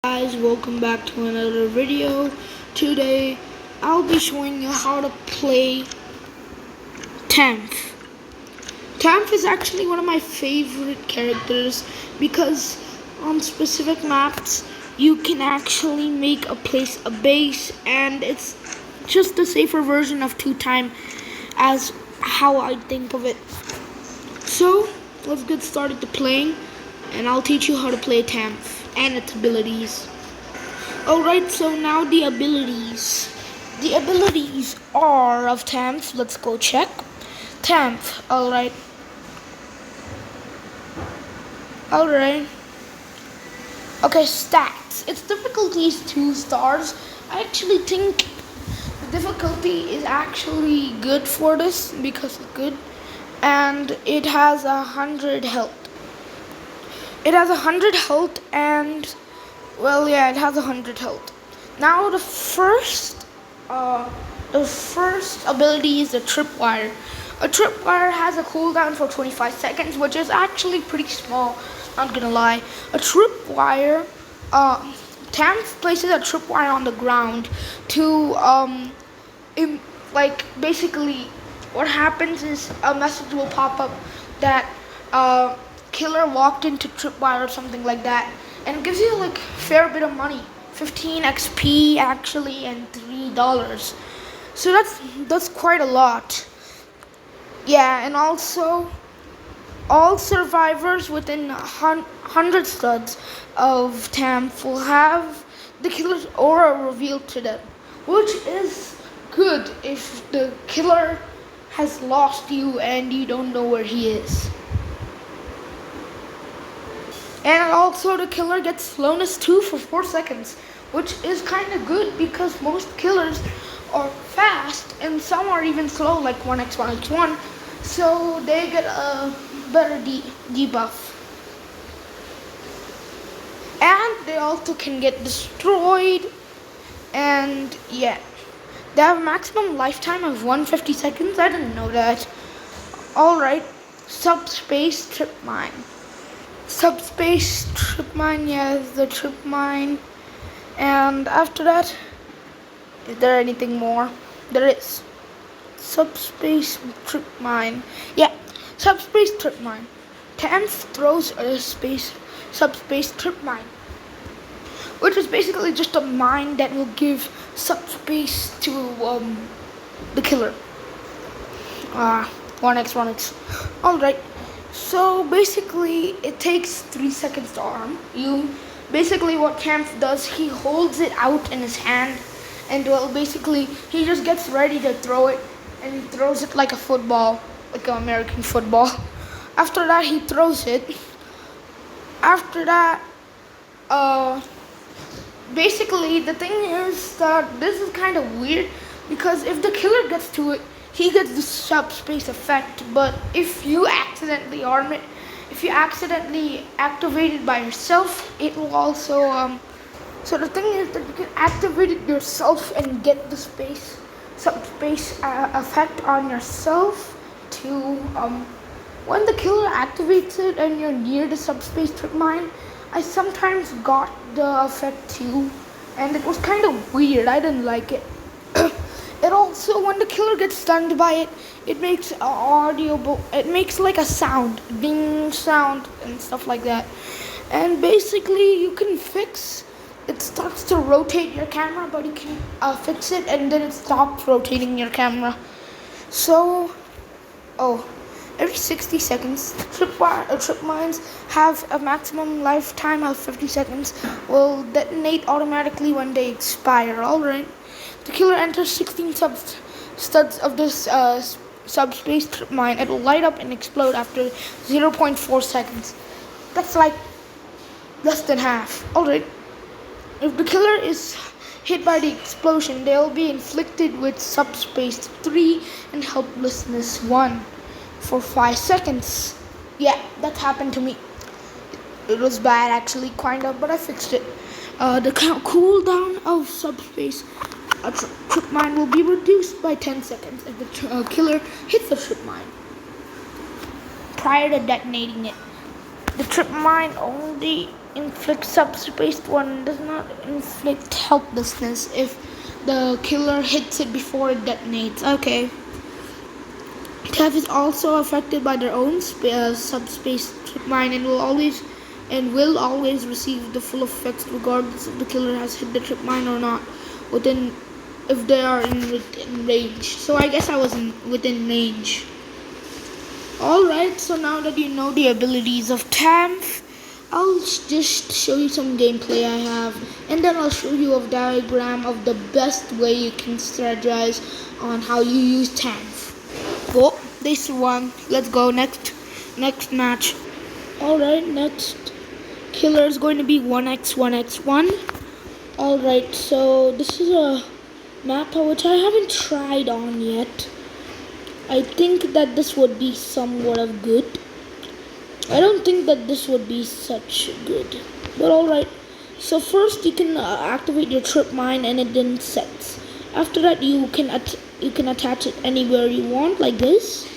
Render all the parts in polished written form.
Guys, welcome back to another video. Today I'll be showing you how to play taph. Taph is actually one of my favorite characters because on specific maps you can actually make a base, and it's just a safer version of two time as how I think of it. So let's get started to playing, and I'll teach you how to play taph and its abilities. Alright, so now the abilities. The abilities are of taph. Let's go check. Taph, alright. Okay, stats. Its difficulty is 2 stars. I actually think the difficulty is actually good for this because it's good. And it has 100 health. It has 100 health and it has 100 health. Now the first ability is the tripwire. A tripwire has a cooldown for 25 seconds, which is actually pretty small, not gonna lie. A tripwire, taph places a tripwire on the ground to, basically what happens is a message will pop up that, killer walked into tripwire or something like that, and it gives you like fair bit of money, 15 XP actually, and $3. So that's quite a lot. Yeah, and also all survivors within 100 studs of taph will have the killer's aura revealed to them, which is good if the killer has lost you and you don't know where he is. And also the killer gets slowness 2 for 4 seconds, which is kind of good because most killers are fast and some are even slow, like 1x1x1, so they get a better debuff. And they also can get destroyed, and yeah, they have a maximum lifetime of 150 seconds. I didn't know that. Alright, subspace trip mine. Subspace trip mine, yes, the trip mine. And after that, is there anything more? There is. Subspace trip mine. Yeah, subspace trip mine. taph throws a subspace trip mine, which is basically just a mine that will give subspace to the killer. 1x1x. Alright. So basically, it takes 3 seconds to arm. What taph does, he holds it out in his hand, and he just gets ready to throw it, and he throws it like a football, like an American football. After that, he throws it. After that, basically the thing is that this is kind of weird because if the killer gets to it, he gets the subspace effect, but if you accidentally arm it, if you accidentally activate it by yourself, it will also, so the thing is that you can activate it yourself and get the subspace effect on yourself to, when the killer activates it and you're near the subspace trip mine, I sometimes got the effect too, and it was kind of weird. I didn't like it. It also, when the killer gets stunned by it, it makes it makes like a sound, ding sound and stuff like that. And basically you can it starts to rotate your camera, but you can fix it and then it stops rotating your camera. So, every 60 seconds, trip mines have a maximum lifetime of 50 seconds, will detonate automatically when they expire. Alright. The killer enters 16 studs of this subspace trip mine. It will light up and explode after 0.4 seconds. That's like less than half. Alright. If the killer is hit by the explosion, they will be inflicted with subspace 3 and helplessness 1 for 5 seconds. Yeah, that happened to me. It was bad actually, kind of, but I fixed it. The cooldown of subspace trip mine will be reduced by 10 seconds if the killer hits the trip mine prior to detonating it. The trip mine only inflict subspace one does not inflict helplessness if the killer hits it before it detonates. Okay. Taph is also affected by their own subspace trip mine and will always receive the full effects regardless if the killer has hit the trip mine or not within if they are within range. So I guess I was within range. Alright, so now that you know the abilities of Taph, I'll just show you some gameplay I have, and then I'll show you a diagram of the best way you can strategize on how you use Taph. Oh, this one. Let's go next match. Alright, next killer is going to be 1x1x1. Alright, so this is a map which I haven't tried on yet. I think that this would be somewhat of good. I don't think that this would be such good, but alright. So first you can activate your trip mine and it then sets. After that you can attach it anywhere you want like this,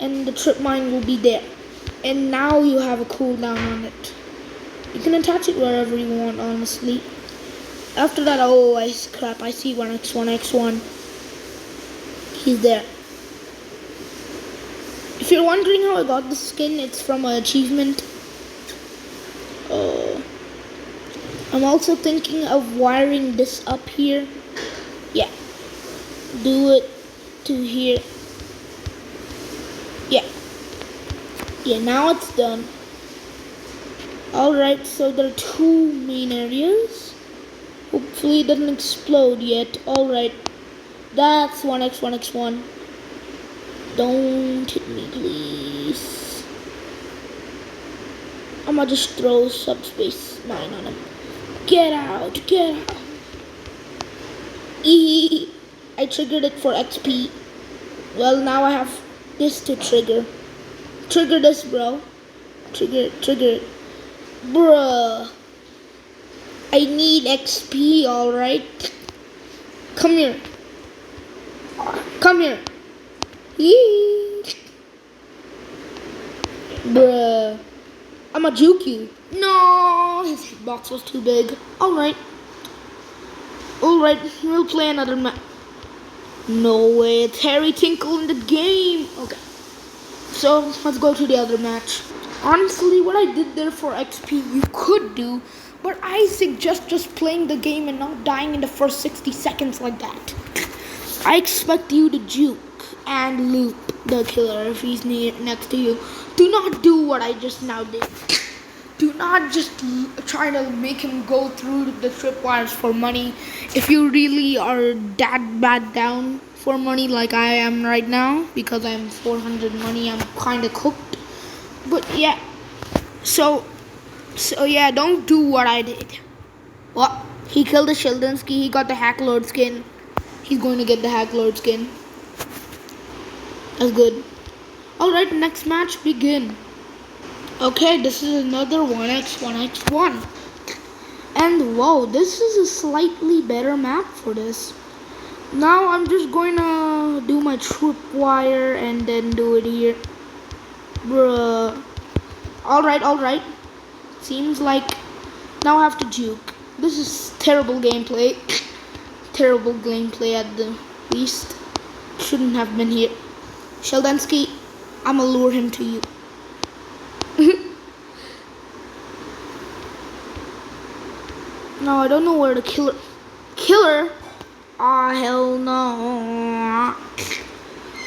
and the trip mine will be there. And now you have a cooldown on it. You can attach it wherever you want, honestly. After that, oh crap, I see 1x1x1. He's there. If you're wondering how I got this skin, it's from an achievement. I'm also thinking of wiring this up here. Yeah. Do it to here. Yeah. Yeah, now it's done. Alright, so there are two main areas. Hopefully it doesn't explode yet. Alright. That's 1x1x1. Don't hit me, please. I'ma just throw subspace mine on him. Get out, get out. Eee. I triggered it for XP. Well, now I have this to trigger. Trigger this, bro. Trigger it. Bruh. I need XP, alright? Come here. Come here. Yee. Bruh. I'ma juke you. No, his hitbox was too big. Alright. Alright, we'll play another match. No way, it's Harry Tinkle in the game. Okay. So, let's go to the other match. Honestly, what I did there for XP, you could do, but I suggest just playing the game and not dying in the first 60 seconds like that. I expect you to juke and loop the killer if he's next to you. Do not do what I just now did. Do not just try to make him go through the tripwires for money. If you really are that bad down for money like I am right now, because I'm 400 money, I'm kind of cooked. But yeah, so yeah, don't do what I did. What? He killed the Sheldonsky, he got the Hack Lord skin. He's going to get the Hack Lord skin. That's good. Alright, next match, begin. Okay, this is another 1x1x1. And whoa, this is a slightly better map for this. Now I'm just going to do my tripwire and then do it here. Bruh. Alright. Seems like now I have to juke. This is terrible gameplay. Terrible gameplay at the least. Shouldn't have been here. Sheldonsky, I'ma lure him to you. No, I don't know where the killer. Ah, hell no.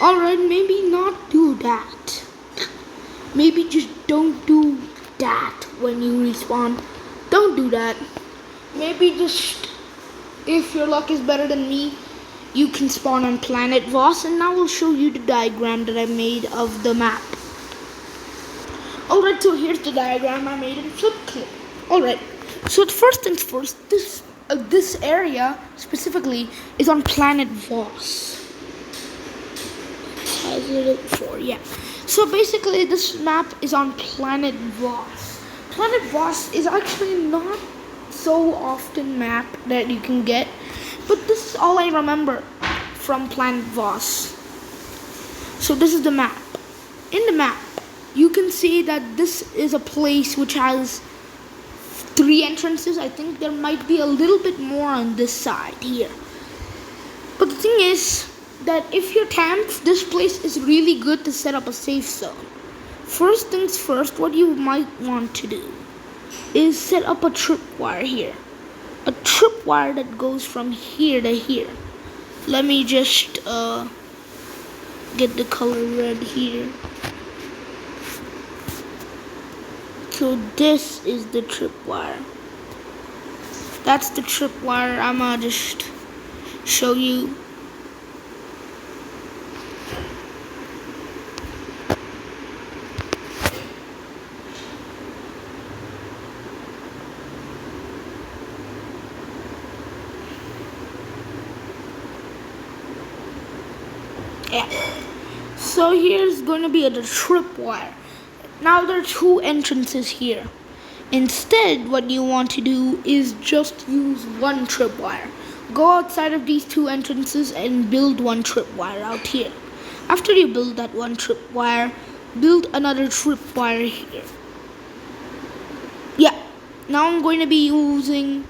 Alright, maybe not do that. Maybe just don't do that when you respawn. Don't do that. Maybe just, if your luck is better than me, you can spawn on Planet Voss, and now I'll show you the diagram that I made of the map. Alright, so here's the diagram I made in FlipClip. Alright, so first things first, this area specifically is on Planet Voss. Yeah. So basically this map is on Planet Voss. Planet Voss is actually not so often map that you can get, but this is all I remember from Planet Voss. So this is the map. In the map, you can see that this is a place which has 3 entrances. I think there might be a little bit more on this side here. But the thing is that if you're tamped, this place is really good to set up a safe zone. First things first, what you might want to do is set up a tripwire here. A tripwire that goes from here to here. Let me just get the color red here. So this is the tripwire. That's the tripwire. I'ma just show you. Yeah. So here's going to be the tripwire. Now there are 2 entrances here. Instead, what you want to do is just use 1 tripwire. Go outside of these 2 entrances and build 1 tripwire out here. After you build that 1 tripwire, build another tripwire here. Yeah. Now I'm going to be using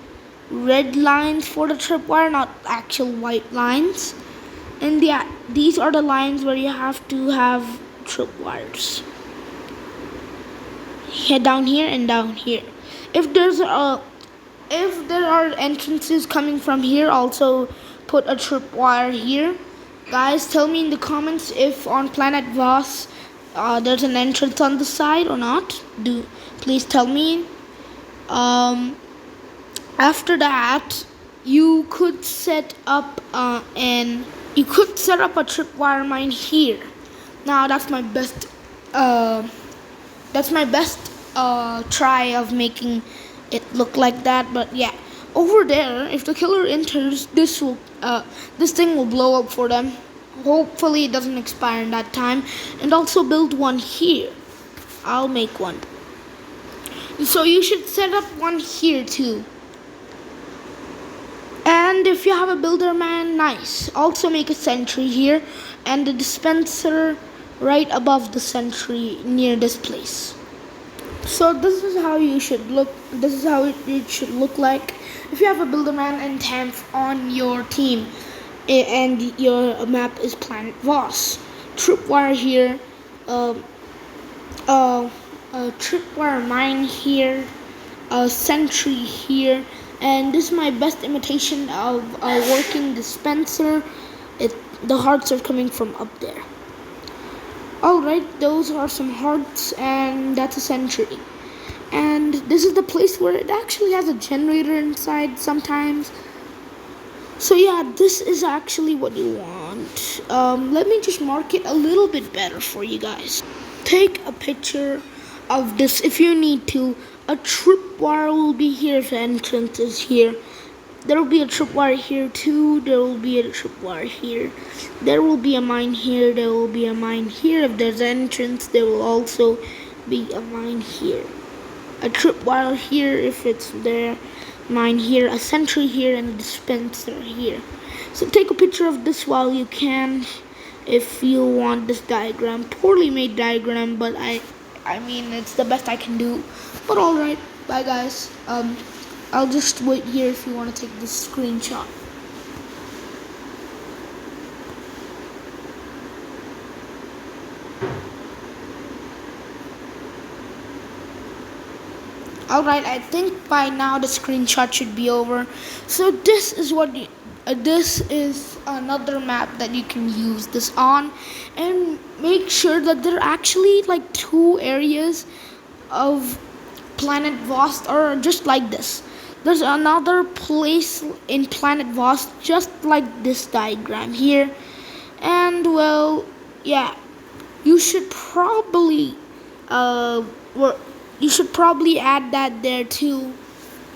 red lines for the tripwire, not actual white lines. And yeah, these are the lines where you have to have tripwires. Here, down here and down here. If there are entrances coming from here, also put a tripwire here. Guys, tell me in the comments if on Planet Voss there's an entrance on the side or not. Please tell me. After that, you could set up a tripwire mine here. Now that's my best try of making it look like that. But yeah, over there, if the killer enters, this thing will blow up for them. Hopefully it doesn't expire in that time. And also build 1 here. I'll make 1. So you should set up 1 here too. And if you have a builder man, nice. Also make a sentry here and the dispenser right above the sentry near this place. So this is how you should look. This is how it should look like if you have a builder man and Tamph on your team and your map is Planet Voss. Tripwire here, a tripwire mine here, a sentry here. And this is my best imitation of a working dispenser. The hearts are coming from up there. Alright, those are some hearts and that's a sentry. And this is the place where it actually has a generator inside sometimes. So yeah, this is actually what you want. Let me just mark it a little bit better for you guys. Take a picture of this if you need to. A tripwire will be here if the entrance is here. There will be a tripwire here too. There will be a tripwire here. There will be a mine here. There will be a mine here. If there's an entrance, there will also be a mine here. A tripwire here if it's there. Mine here. A sentry here and a dispenser here. So take a picture of this while you can if you want this diagram. Poorly made diagram, but I mean, it's the best I can do. But alright, bye guys. I'll just wait here if you want to take this screenshot. Alright, I think by now the screenshot should be over. So this is what this is another map that you can use this on, and make sure that there are actually like 2 areas of Planet Voss or just like this. There's another place in Planet Voss just like this diagram here, and well, yeah, you should probably add that there too.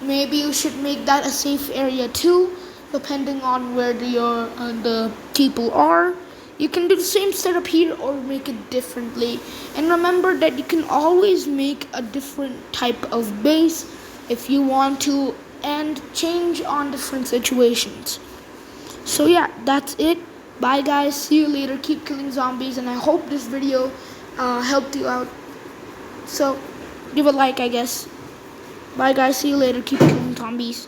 Maybe you should make that a safe area too, depending on where the people are. You can do the same setup here or make it differently. And remember that you can always make a different type of base if you want to, and change on different situations. So yeah, that's it. Bye guys, see you later. Keep killing zombies, and I hope this video helped you out. So give a like, I guess. Bye guys, see you later. Keep killing zombies.